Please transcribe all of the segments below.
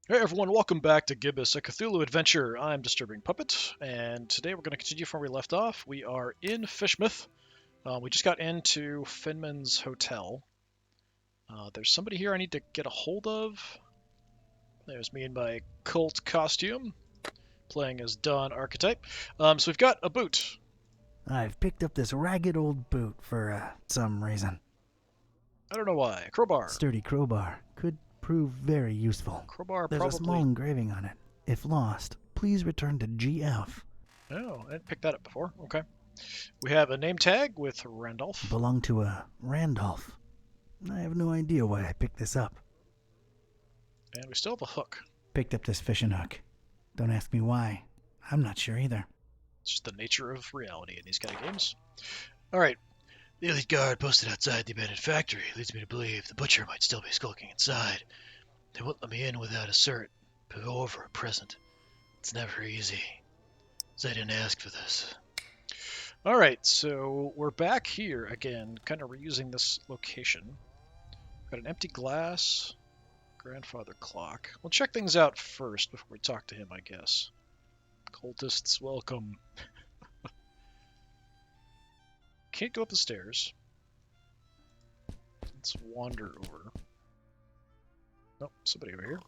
Hey everyone, welcome back to Gibbous, a Cthulhu adventure. I'm DisturbingPuppet, and today we're going to continue from where we left off. We are in Fishmouth. We just got into Finman's hotel. There's somebody here I need to get a hold of. There's me in my cult costume, playing as Don Archetype. So we've got a boot. I've picked up this ragged old boot for some reason. I don't know why. A crowbar. Sturdy crowbar. Could prove very useful. Crowbar There's probably... a small engraving on it. If lost, please return to GF. Oh, I didn't pick that up before. Okay. We have a name tag with Randolph. Belonged to a Randolph. I have no idea why I picked this up. And we still have a hook. Picked up this fishing hook. Don't ask me why. I'm not sure either. It's just the nature of reality in these kind of games. Alright. The elite guard posted outside the abandoned factory leads me to believe the butcher might still be skulking inside. They won't let me in without a cert, or a present. It's never easy. So I didn't ask for this. Alright, so we're back here again, kind of reusing this location. Got an empty glass, grandfather clock. We'll check things out first before we talk to him, I guess. Cultists, welcome. Can't go up the stairs. Let's wander over. Nope, somebody over here.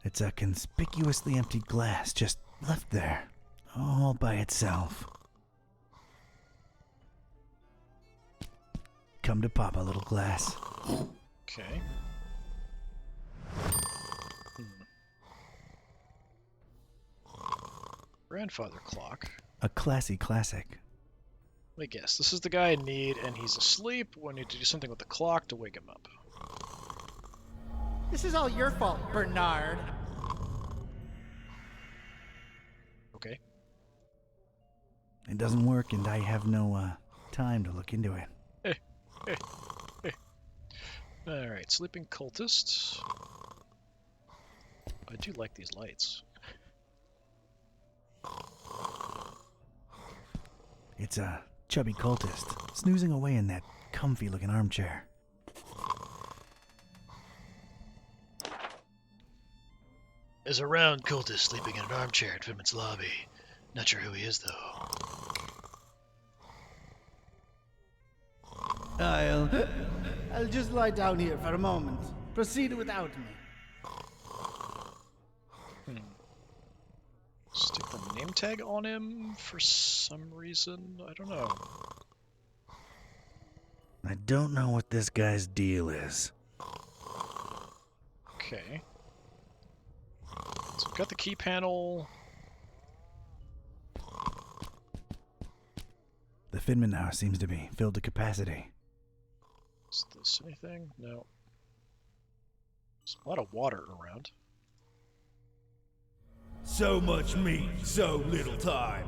It's a conspicuously empty glass just left there, all by itself. Come to pop a little glass. Okay. Grandfather clock. A classy classic. Let me guess. This is the guy in need, and he's asleep. We need to do something with the clock to wake him up. This is all your fault, Bernard. Okay. It doesn't work, and I have no time to look into it. Alright, sleeping cultist. I do like these lights. It's a chubby cultist, snoozing away in that comfy-looking armchair. There's a round cultist sleeping in an armchair at Fidman's lobby. Not sure who he is, though. I'll just lie down here for a moment. Proceed without me. Stick the name tag on him for some reason. I don't know. I don't know what this guy's deal is. Okay. So we've got the key panel. The Fidman house seems to be filled to capacity. Is this anything? No. There's a lot of water around. So much meat, so little time.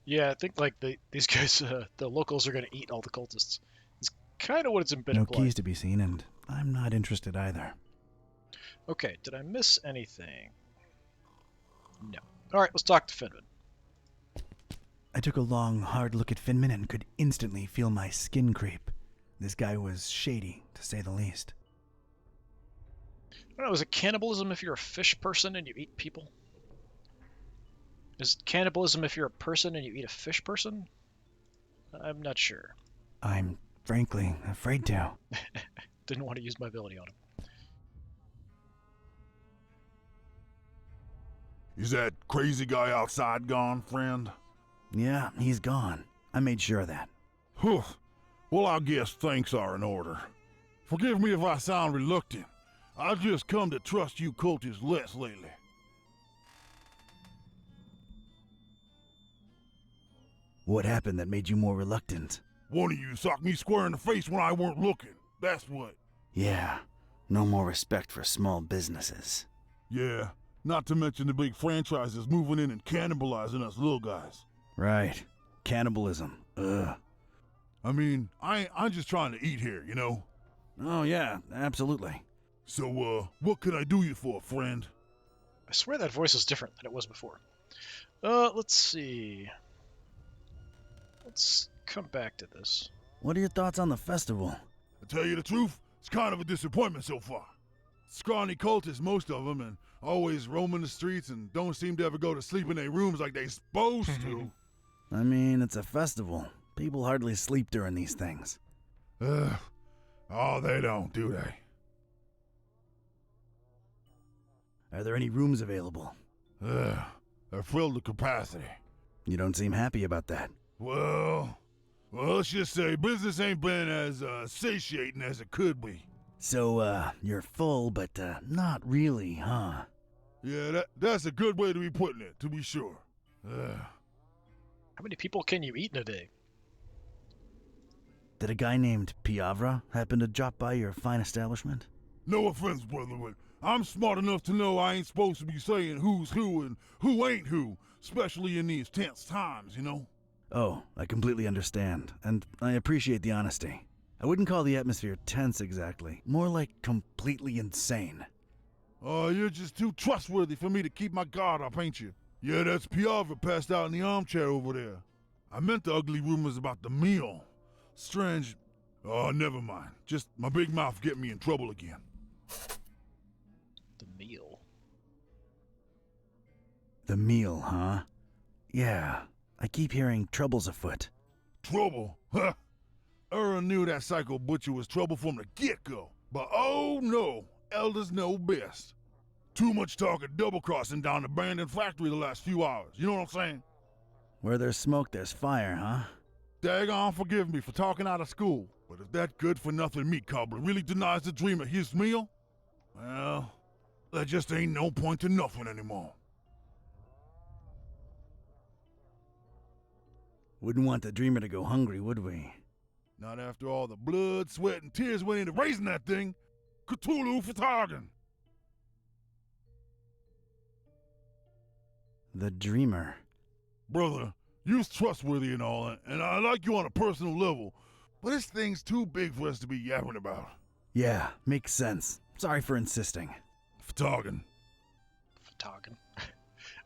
Yeah, I think like these guys, the locals are going to eat all the cultists. It's kind of what it's been No implied. keys to be seen, and I'm not interested either. Okay, did I miss anything? No. Alright, let's talk to Finman. I took a long, hard look at Finman and could instantly feel my skin creep. This guy was shady, to say the least. I don't know, is it cannibalism if you're a fish person and you eat people? Is cannibalism if you're a person and you eat a fish person? I'm not sure. I'm frankly afraid to. Didn't want to use my ability on him. Is that crazy guy outside gone, friend? Yeah, he's gone. I made sure of that. Whew. Well, I guess thanks are in order. Forgive me if I sound reluctant. I've just come to trust you cultists less lately. What happened that made you more reluctant? One of you socked me square in the face when I weren't looking. That's what. Yeah, no more respect for small businesses. Yeah, not to mention the big franchises moving in and cannibalizing us little guys. Right. Cannibalism. Ugh. I mean, I'm just trying to eat here, you know? Oh, yeah, absolutely. So, what can I do you for, friend? I swear that voice is different than it was before. Let's see. Let's come back to this. What are your thoughts on the festival? To tell you the truth, it's kind of a disappointment so far. Scrawny cultists, most of them, and always roaming the streets and don't seem to ever go to sleep in their rooms like they supposed to. I mean, it's a festival. People hardly sleep during these things. Oh, they don't, do they? Are there any rooms available? They're filled to capacity. You don't seem happy about that. Well, let's just say business ain't been as satiating as it could be. So, you're full, but not really, huh? Yeah, that's a good way to be putting it, to be sure. How many people can you eat in a day? Did a guy named Piavra happen to drop by your fine establishment? No offense, brother, but I'm smart enough to know I ain't supposed to be saying who's who and who ain't who, especially in these tense times, you know? Oh, I completely understand, and I appreciate the honesty. I wouldn't call the atmosphere tense exactly, more like completely insane. Oh, you're just too trustworthy for me to keep my guard up, ain't you? Yeah, that's Piavra passed out in the armchair over there. I meant the ugly rumors about the meal. Strange. Oh, never mind. Just my big mouth get me in trouble again. The meal. The meal, huh? Yeah, I keep hearing trouble's afoot. Trouble? Huh? Aaron knew that psycho butcher was trouble from the get-go. But oh no, elders know best. Too much talk of double-crossing down the abandoned factory the last few hours. You know what I'm saying? Where there's smoke, there's fire, huh? Daggone forgive me for talking out of school, but if that good-for-nothing meat cobbler really denies the dreamer his meal, well, there just ain't no point to nothing anymore. Wouldn't want the dreamer to go hungry, would we? Not after all the blood, sweat, and tears went into raising that thing. Cthulhu for Targan. The dreamer. Brother, you's trustworthy and all, and I like you on a personal level, but this thing's too big for us to be yapping about. Yeah, makes sense. Sorry for insisting. For Targan. Fatagan. I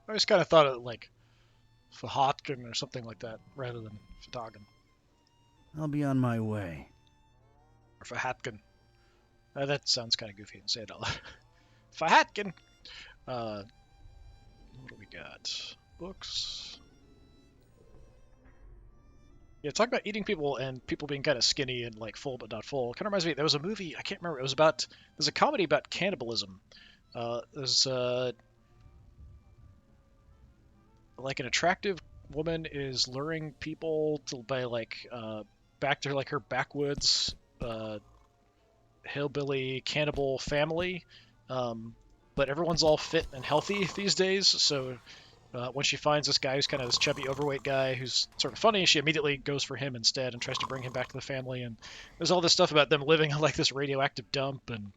always kind of thought of like Fahotkin or something like that rather than Fatagan. I'll be on my way. Or Fahatkin. That sounds kind of goofy. Say it out loud. Fahatkin! What do we got? Books. Yeah, talk about eating people and people being kind of skinny and like full but not full. Kind of reminds me, there was a movie, I can't remember, there's a comedy about cannibalism. There's like an attractive woman is luring people by back to like her backwoods hillbilly cannibal family, but everyone's all fit and healthy these days, so when she finds this guy who's kind of this chubby overweight guy who's sort of funny, she immediately goes for him instead and tries to bring him back to the family. And there's all this stuff about them living on like this radioactive dump, and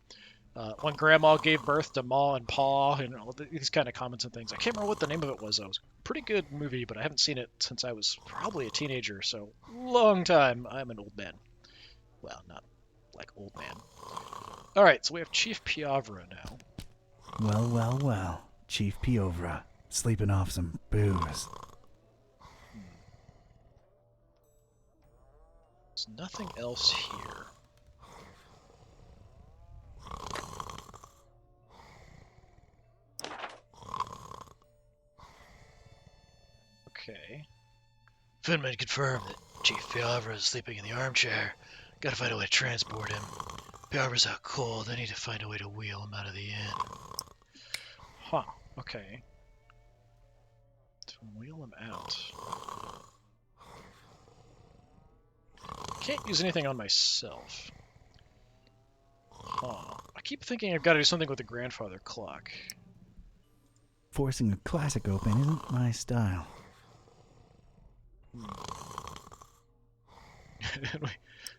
when grandma gave birth to Ma and Pa, and all these kind of comments and things. I can't remember what the name of it was. It was a pretty good movie, but I haven't seen it since I was probably a teenager, so long time. I'm an old man. Well, not like old man. All right, so we have Chief Piavra now. Well, well, well. Chief Piavra. Sleeping off some booze. There's nothing else here. Okay. Finman confirmed that Chief Piavra is sleeping in the armchair. Gotta find a way to transport him. Piavra's out cold. I need to find a way to wheel him out of the inn. Huh. Okay. To wheel him out. Can't use anything on myself. Huh. I keep thinking I've got to do something with the grandfather clock. Forcing a classic open isn't my style.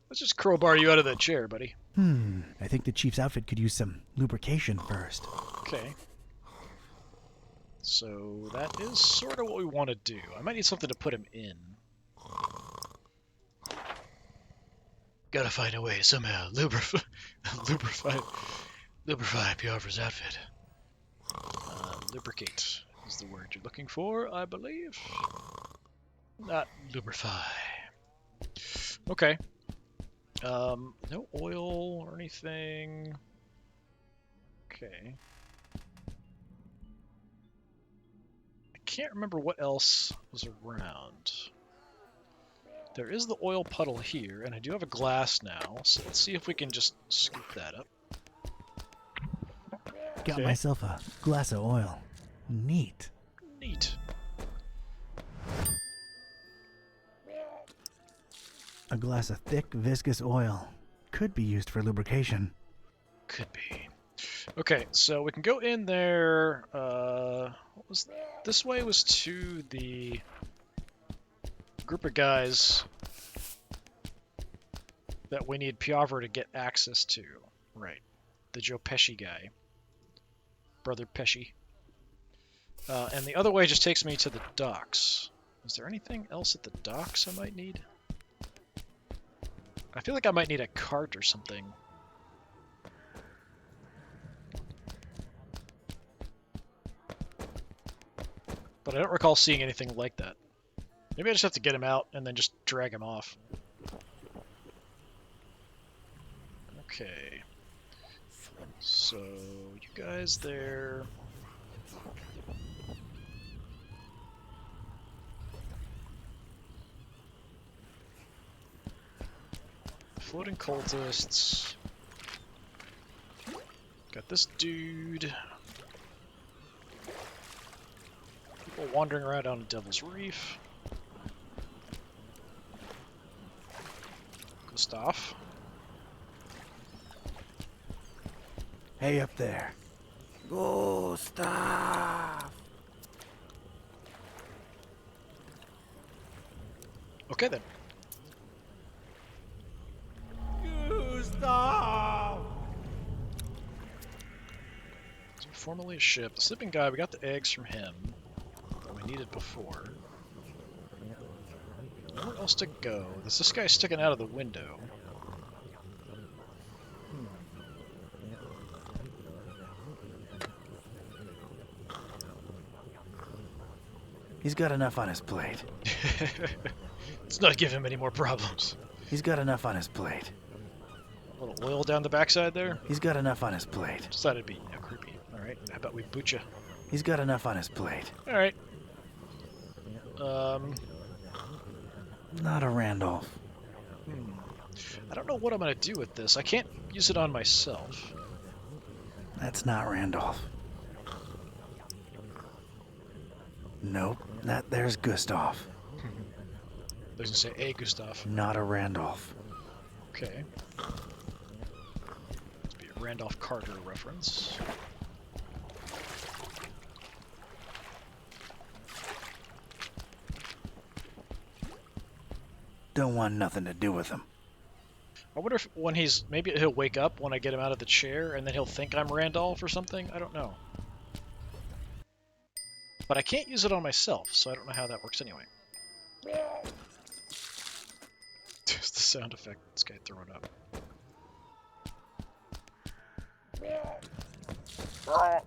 Let's just crowbar you out of that chair, buddy. I think the chief's outfit could use some lubrication first. Okay. So that is sort of what we want to do. I might need something to put him in. Gotta find a way to somehow lubrify Piavra's outfit. Lubricate is the word you're looking for, I believe. Not lubrify. Okay. No oil or anything. Okay. I can't remember what else was around. There is the oil puddle here, and I do have a glass now, so let's see if we can just scoop that up. Got Okay. myself a glass of oil. Neat. Neat. A glass of thick, viscous oil. Could be used for lubrication. Could be. Okay, so we can go in there. What was this way was to the group of guys that we need Piavra to get access to. Right. The Joe Pesci guy. Brother Pesci. And the other way just takes me to the docks. Is there anything else at the docks I might need? I feel like I might need a cart or something. But I don't recall seeing anything like that. Maybe I just have to get him out and then just drag him off. Okay. So, you guys there. Floating cultists. Got this dude. People wandering around on Devil's Reef. Gustav. Hey, up there. Gustav! Okay then. Gustav! So formerly a ship. The sleeping guy, we got the eggs from him that we needed before. Nowhere else to go. There's this guy sticking out of the window. He's got enough on his plate. Let's not give him any more problems. He's got enough on his plate. A little oil down the backside there. He's got enough on his plate. Just thought it'd be creepy. Alright, how about we boot you? He's got enough on his plate. Alright. Not a Randolph. I don't know what I'm going to do with this. I can't use it on myself. That's not Randolph. Nope, there's Gustav. I was going to say, hey, Gustav. Not a Randolph. Okay. Must be a Randolph Carter reference. Don't want nothing to do with him. I wonder if when maybe he'll wake up when I get him out of the chair and then he'll think I'm Randolph or something. I don't know. But I can't use it on myself, so I don't know how that works anyway. There's the sound effect this guy throwing up. Alright.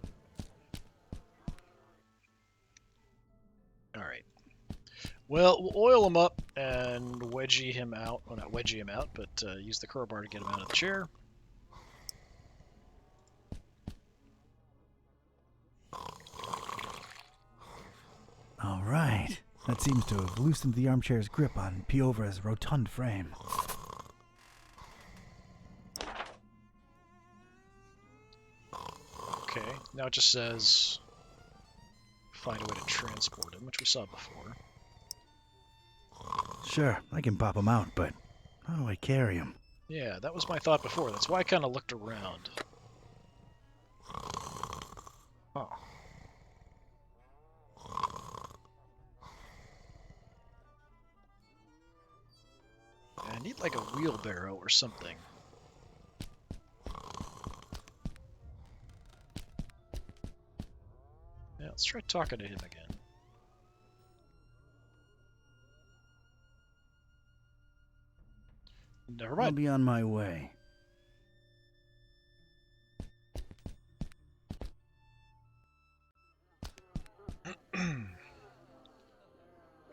Well, we'll oil him up and wedgie him out. Well, not wedgie him out, but use the crowbar to get him out of the chair. All right. That seems to have loosened the armchair's grip on Piovra's rotund frame. Okay, now it just says find a way to transport him, which we saw before. Sure, I can pop him out, but how do I carry him? Yeah, that was my thought before. That's why I kind of looked around. Oh. Yeah, I need like a wheelbarrow or something. Yeah, let's try talking to him again. Never I'll mind. be on my way.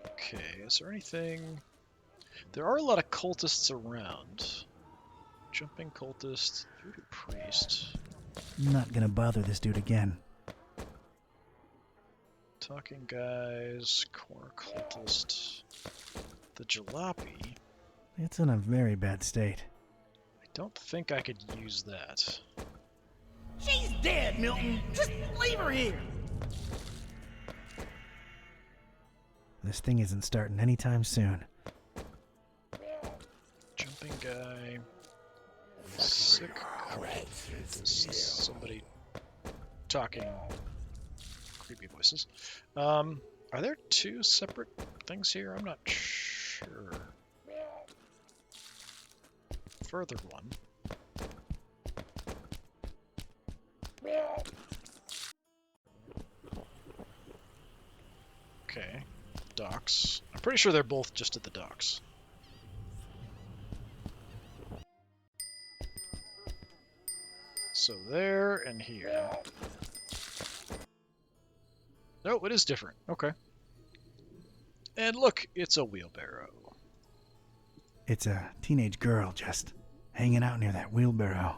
Okay, is there anything... There are a lot of cultists around. Jumping cultist, voodoo priest, I'm not gonna bother this dude again. talking guys, corner cultist, the jalopy. It's in a very bad state. I don't think I could use that. She's dead, Milton. Just leave her here. This thing isn't starting anytime soon. Jumping guy, sick cultist, somebody talking creepy voices. Are there two separate things here? I'm not sure. Further one. Okay, docks. I'm pretty sure they're both just at the docks. So there and here. No, it is different. Okay. And look, it's a wheelbarrow. It's a teenage girl just hanging out near that wheelbarrow.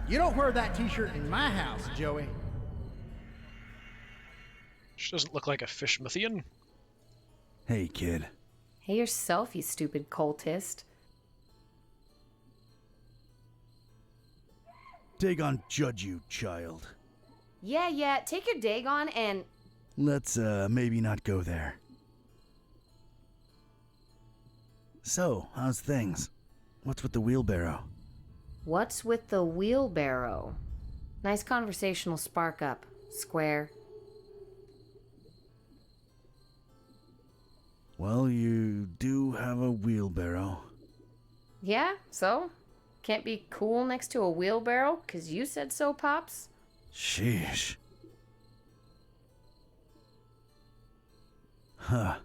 You don't wear that t-shirt in my house, Joey. She doesn't look like a Fishmouthian. Hey, kid. Hey yourself, you stupid cultist. Dagon judge you, child. Yeah, take your Dagon and... Let's, maybe not go there. So, how's things? What's with the wheelbarrow? What's with the wheelbarrow? Nice conversational spark up, square. Well, you do have a wheelbarrow. Yeah, so? Can't be cool next to a wheelbarrow, 'cause you said so, Pops? Sheesh. Huh.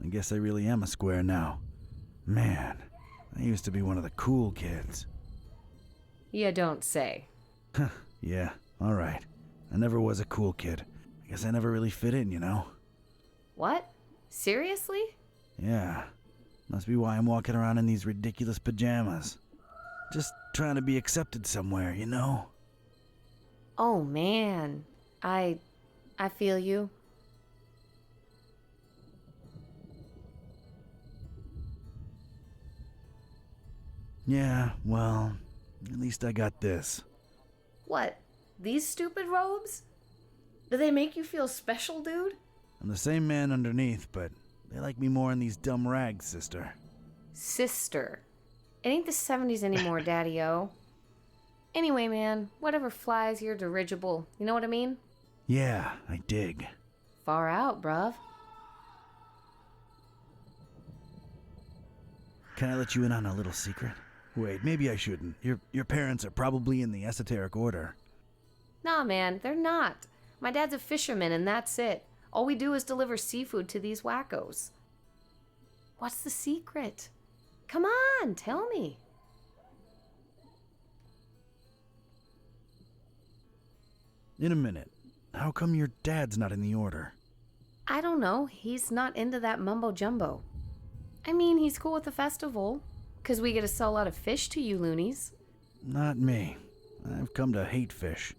I guess I really am a square now. Man, I used to be one of the cool kids. You don't say. Yeah, alright. I never was a cool kid. I guess I never really fit in, you know? What? Seriously? Yeah. Must be why I'm walking around in these ridiculous pajamas. Just trying to be accepted somewhere, you know? Oh, man. I feel you. Yeah, well, at least I got this. What? These stupid robes? Do they make you feel special, dude? I'm the same man underneath, but they like me more in these dumb rags, sister. Sister. It ain't the 70s anymore, Daddy-O. Anyway, man, whatever flies your dirigible. You know what I mean? Yeah, I dig. Far out, bruv. Can I let you in on a little secret? Wait, maybe I shouldn't. Your parents are probably in the esoteric order. Nah, man, they're not. My dad's a fisherman and that's it. All we do is deliver seafood to these wackos. What's the secret? Come on, tell me. In a minute. How come your dad's not in the order? I don't know. He's not into that mumbo jumbo. I mean, he's cool with the festival, 'cause we get to sell a lot of fish to you loonies. Not me. I've come to hate fish.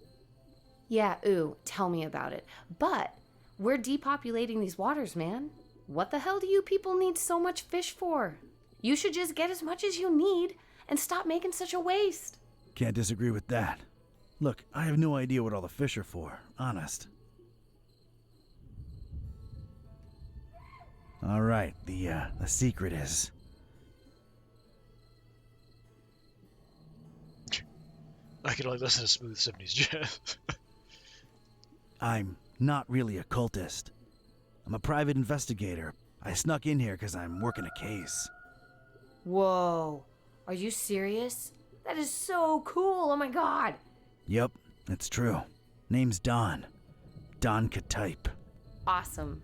Yeah, ooh, tell me about it. But we're depopulating these waters, man. What the hell do you people need so much fish for? You should just get as much as you need and stop making such a waste. Can't disagree with that. Look, I have no idea what all the fish are for, honest. All right, the secret is... I can only listen to smooth 70s jazz. I'm not really a cultist. I'm a private investigator. I snuck in here because I'm working a case. Whoa, are you serious? That is so cool, oh my god. Yep, it's true. Name's Don. Don Katype. Awesome.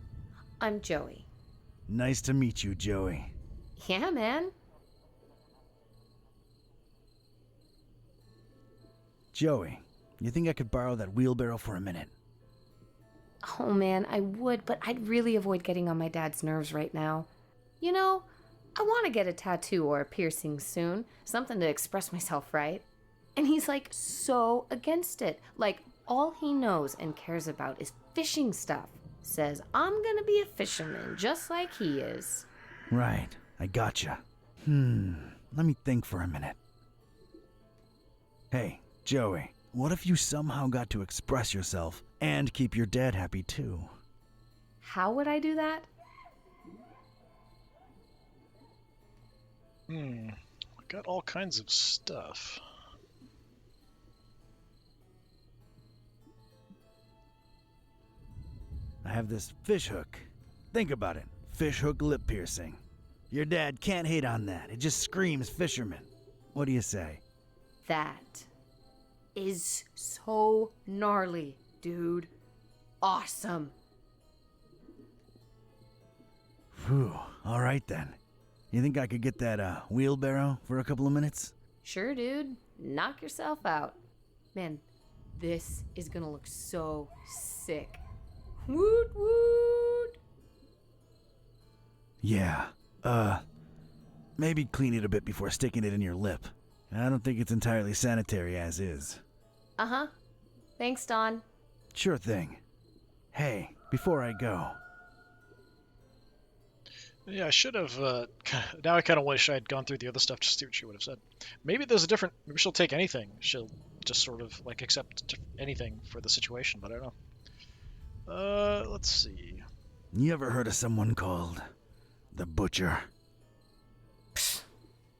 I'm Joey. Nice to meet you, Joey. Yeah, man. Joey, you think I could borrow that wheelbarrow for a minute? Oh man, I would, but I'd really avoid getting on my dad's nerves right now. You know, I want to get a tattoo or a piercing soon. Something to express myself, right? And he's like so against it. Like all he knows and cares about is fishing stuff. Says I'm gonna be a fisherman just like he is. Right, I gotcha. Let me think for a minute. Hey, Joey, what if you somehow got to express yourself and keep your dad happy too? How would I do that? I got all kinds of stuff. I have this fish hook. Think about it. Fish hook lip piercing. Your dad can't hate on that. It just screams fisherman. What do you say? That is so gnarly, dude. Awesome. Whew, all right then. You think I could get that wheelbarrow for a couple of minutes? Sure, dude. Knock yourself out. Man, this is gonna look so sick. Woot woot! Yeah, maybe clean it a bit before sticking it in your lip. I don't think it's entirely sanitary as is. Uh-huh. Thanks, Don. Sure thing. Hey, before I go, Yeah, I should have. Now I kind of wish I had gone through the other stuff to see what she would have said. Maybe there's a different. Maybe she'll take anything. She'll just sort of like accept anything for the situation. But I don't know. Let's see. you ever heard of someone called the Butcher?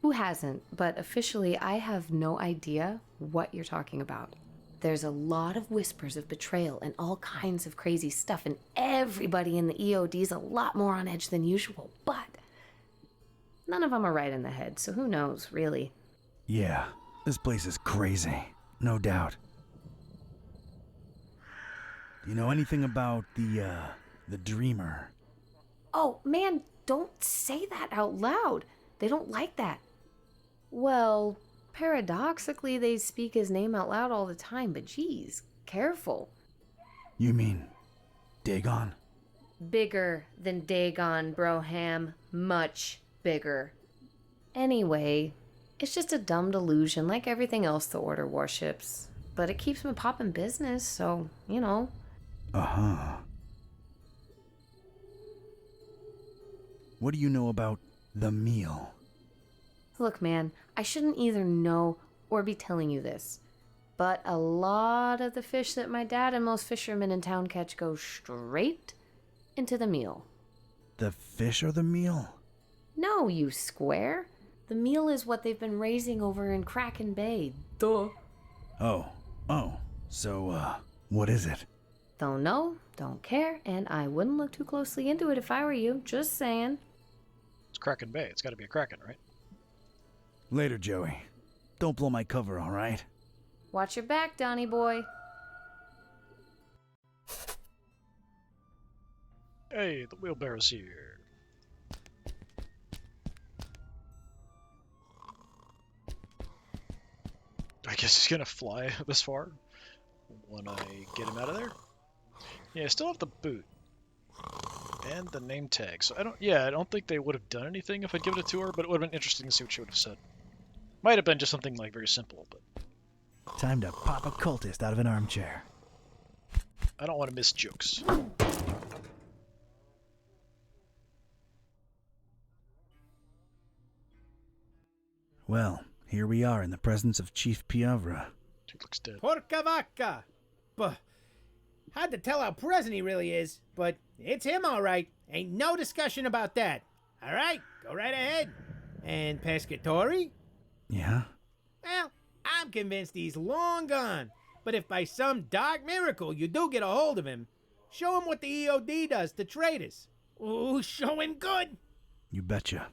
Who hasn't? But officially, I have no idea what you're talking about. There's a lot of whispers of betrayal and all kinds of crazy stuff, and everybody in the EOD's a lot more on edge than usual, but none of them are right in the head, so who knows, really. Yeah, this place is crazy, no doubt. Do you know anything about the Dreamer? Oh, man, don't say that out loud. They don't like that. Well, paradoxically, they speak his name out loud all the time, but geez, careful. You mean Dagon? Bigger than Dagon, Broham. Much bigger. Anyway, it's just a dumb delusion like everything else the Order worships. But it keeps them popping business, so, you know. Uh-huh. What do you know about the meal? Look, man, I shouldn't either know or be telling you this, but a lot of the fish that my dad and most fishermen in town catch go straight into the meal. The fish or the meal? No, you square. The meal is what they've been raising over in Kraken Bay. Duh. Oh. So, what is it? Don't know, don't care, and I wouldn't look too closely into it if I were you. Just saying. It's Kraken Bay. It's got to be a Kraken, right? Later, Joey. Don't blow my cover, all right? Watch your back, Donnie boy. Hey, the wheelbarrow's here. I guess he's gonna fly this far when I get him out of there. Yeah, I still have the boot and the name tag. So I don't think they would have done anything if I'd given it to her, but it would have been interesting to see what she would have said. Might have been just something like very simple, but Time to pop a cultist out of an armchair. I don't want to miss jokes. Well, here we are in the presence of Chief Piavra. Dude looks dead. Porca vaca. But hard to tell how present he really is, but it's him all right. Ain't no discussion about that. All right, go right ahead. And Pescatori? Yeah? Well, I'm convinced he's long gone. But if by some dark miracle you do get a hold of him, show him what the EOD does to traitors. Ooh, show him good. You betcha.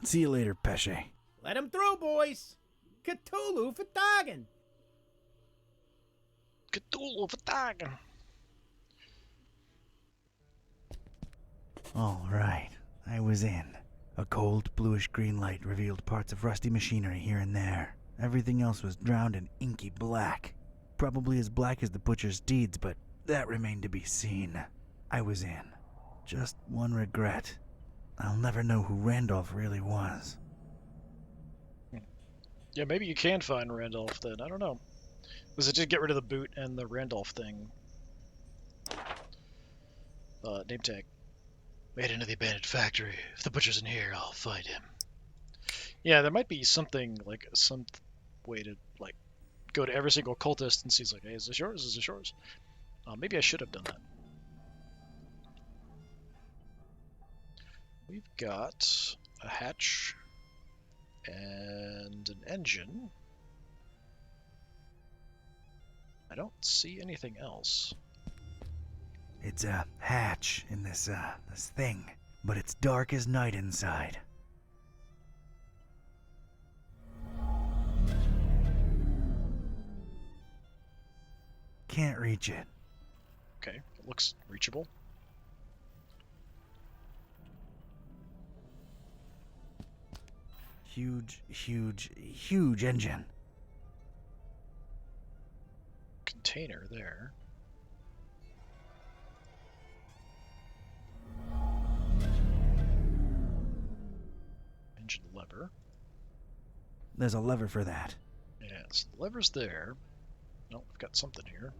See you later, Pesce. Let him through, boys. Cthulhu for Dagon. Cthulhu for Dagon. All right, I was in. A cold, bluish-green light revealed parts of rusty machinery here and there. Everything else was drowned in inky black. Probably as black as the butcher's deeds, but that remained to be seen. I was in. Just one regret. I'll never know who Randolph really was. Yeah, maybe you can find Randolph then. I don't know. Was it just get rid of the boot and the Randolph thing? Name tag. Made into the abandoned factory. If the butcher's in here, I'll find him. Yeah, there might be something, like, some way to, like, go to every single cultist and see, like, hey, is this yours? Is this yours? Maybe I should have done that. We've got a hatch and an engine. I don't see anything else. It's a hatch in this thing, but it's dark as night inside. Can't reach it. Okay, it looks reachable. Huge engine. Container there. Engine lever. There's a lever for that. Yes, the lever's there. No, we've got something here.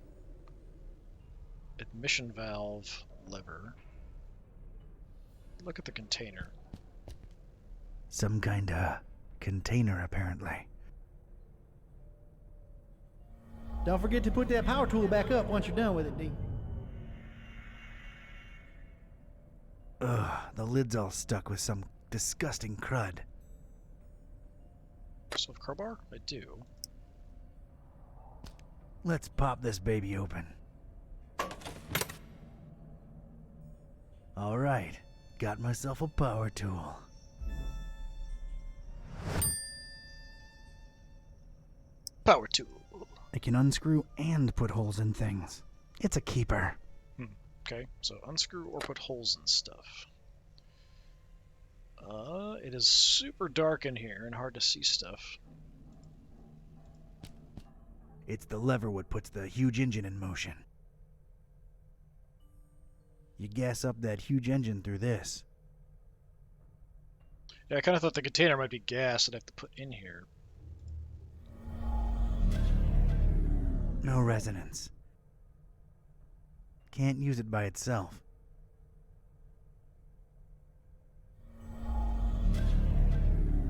Admission valve lever. Look at the container. Some kind of container, apparently. Don't forget to put that power tool back up once you're done with it, D. Ugh, the lid's all stuck with some disgusting crud. Still have a crowbar? I do. Let's pop this baby open. All right, got myself a power tool. Power tool. I can unscrew and put holes in things. It's a keeper. Okay, so unscrew or put holes in stuff. It is super dark in here and hard to see stuff. It's the lever what puts the huge engine in motion. You gas up that huge engine through this. Yeah, I kind of thought the container might be gas I'd have to put in here. No resonance. Can't use it by itself.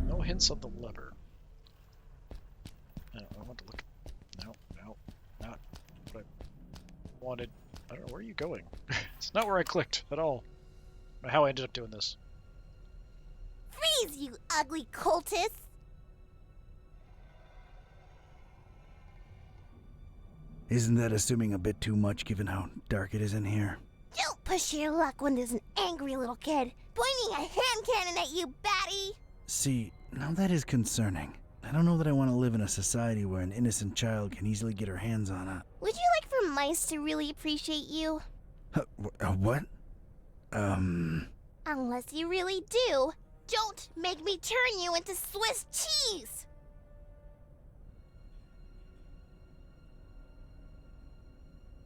No hints on the lever. No, I want to look. No, not what I wanted. I don't know, where are you going? It's not where I clicked at all. Or how I ended up doing this. Freeze, you ugly cultist! Isn't that assuming a bit too much given how dark it is in here? Don't push your luck when there's an angry little kid pointing a hand cannon at you, batty! See, now that is concerning. I don't know that I want to live in a society where an innocent child can easily get her hands on a... Would you like for mice to really appreciate you? What? Unless you really do, don't make me turn you into Swiss cheese!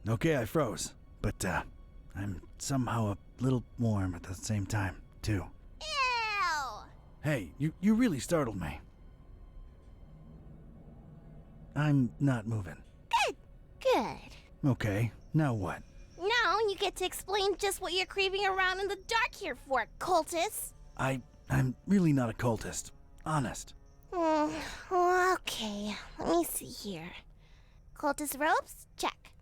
Okay, I froze. But, I'm somehow a little warm at the same time, too. Ew! Hey, you really startled me. I'm not moving. Good. Okay, now what? Now you get to explain just what you're creeping around in the dark here for, cultist. I'm really not a cultist. Honest. Okay, let me see here. Cultist robes? Check.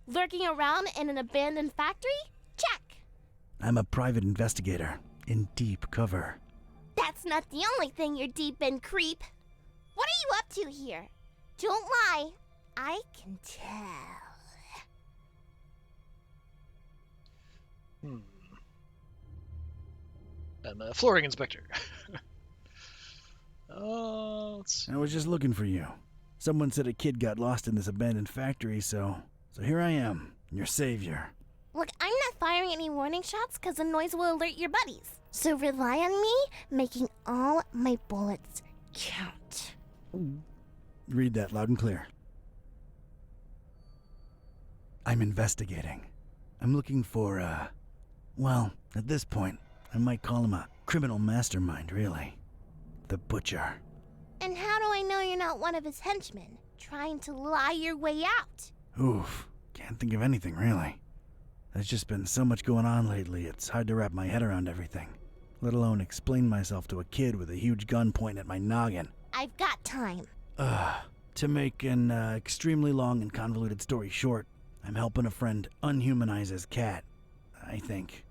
Lurking around in an abandoned factory? Check. I'm a private investigator in deep cover. That's not the only thing you're deep in, creep. What are you up to here? Don't lie. I can tell. I'm a flooring inspector. Let's see. I was just looking for you. Someone said a kid got lost in this abandoned factory, so here I am, your savior. Look, I'm not firing any warning shots because the noise will alert your buddies. So rely on me making all my bullets count. Read that loud and clear. I'm investigating. I'm looking for, well, at this point, I might call him a criminal mastermind, really. The Butcher. And how do I know you're not one of his henchmen, trying to lie your way out? Oof, can't think of anything, really. There's just been so much going on lately, it's hard to wrap my head around everything. Let alone explain myself to a kid with a huge gun pointing at my noggin. I've got time. To make an extremely long and convoluted story short, I'm helping a friend unhumanize his cat, I think.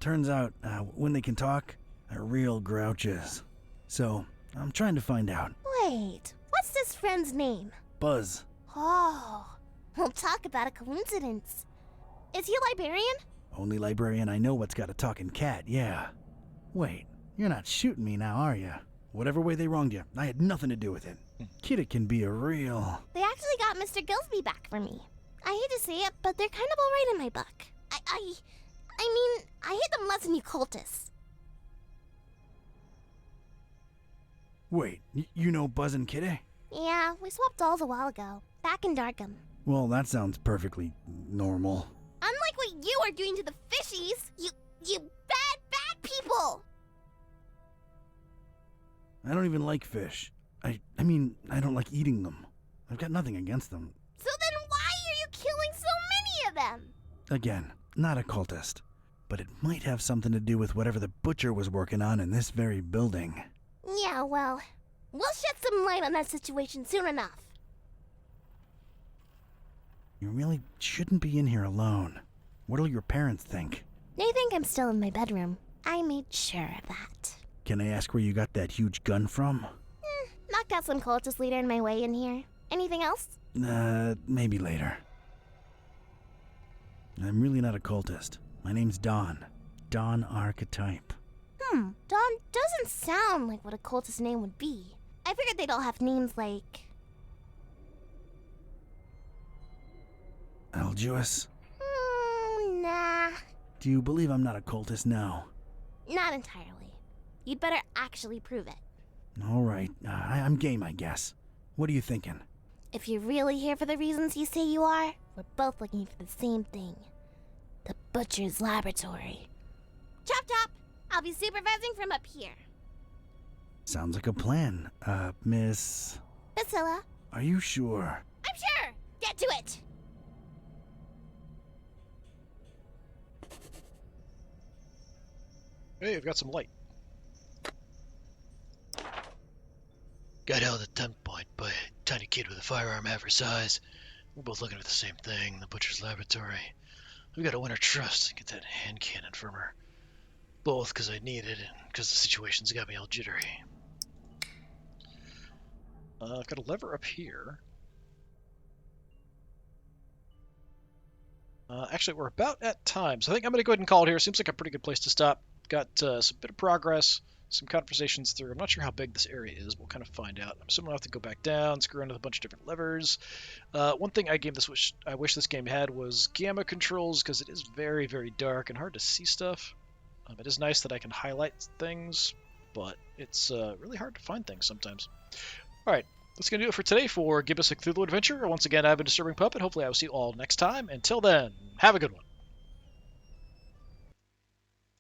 Turns out, when they can talk, they're real grouches. So, I'm trying to find out. Wait, what's this friend's name? Buzz. Oh, we'll talk about a coincidence. Is he a librarian? Only librarian I know what's got a talking cat, yeah. Wait, you're not shooting me now, are you? Whatever way they wronged you, I had nothing to do with it. Kid, it can be a real... They actually got Mr. Gillsby back for me. I hate to say it, but they're kind of alright in my book. I mean, I hate them less than you cultists. Wait, you know Buzz and Kitty? Yeah, we swapped dolls a while ago, back in Darkham. Well, that sounds perfectly normal. Unlike what you are doing to the fishies, you bad people! I don't even like fish. I mean, I don't like eating them. I've got nothing against them. So then why are you killing so many of them? Again, not a cultist. But it might have something to do with whatever the Butcher was working on in this very building. Yeah, well, we'll shed some light on that situation soon enough. You really shouldn't be in here alone. What'll your parents think? They think I'm still in my bedroom. I made sure of that. Can I ask where you got that huge gun from? Knocked out some cultist leader in my way in here. Anything else? Maybe later. I'm really not a cultist. My name's Don. Don Archetype. Don doesn't sound like what a cultist name would be. I figured they'd all have names like... Algius? Nah. Do you believe I'm not a cultist now? Not entirely. You'd better actually prove it. All right, I'm game, I guess. What are you thinking? If you're really here for the reasons you say you are, we're both looking for the same thing. The Butcher's Laboratory. Chop chop! I'll be supervising from up here. Sounds like a plan. Miss... Priscilla. Are you sure? I'm sure! Get to it! Hey, I've got some light. Got held at gunpoint by a tiny kid with a firearm half her size. We're both looking for the same thing, the Butcher's Laboratory. We gotta win her trust and get that hand cannon from her. Both because I need it and because the situation's got me all jittery. I've got a lever up here. Actually, we're about at time, so I think I'm going to go ahead and call it here. Seems like a pretty good place to stop. Got some bit of progress, some conversations through. I'm not sure how big this area is. We'll kind of find out. I'm assuming I'll have to go back down, screw in with a bunch of different levers. One thing I wish this game had was gamma controls, because it is very, very dark and hard to see stuff. It is nice that I can highlight things, but it's really hard to find things sometimes. All right, that's going to do it for today for Gibbous, a Cthulhu Adventure. Once again, I've been Disturbing Puppet. Hopefully I will see you all next time. Until then, have a good one.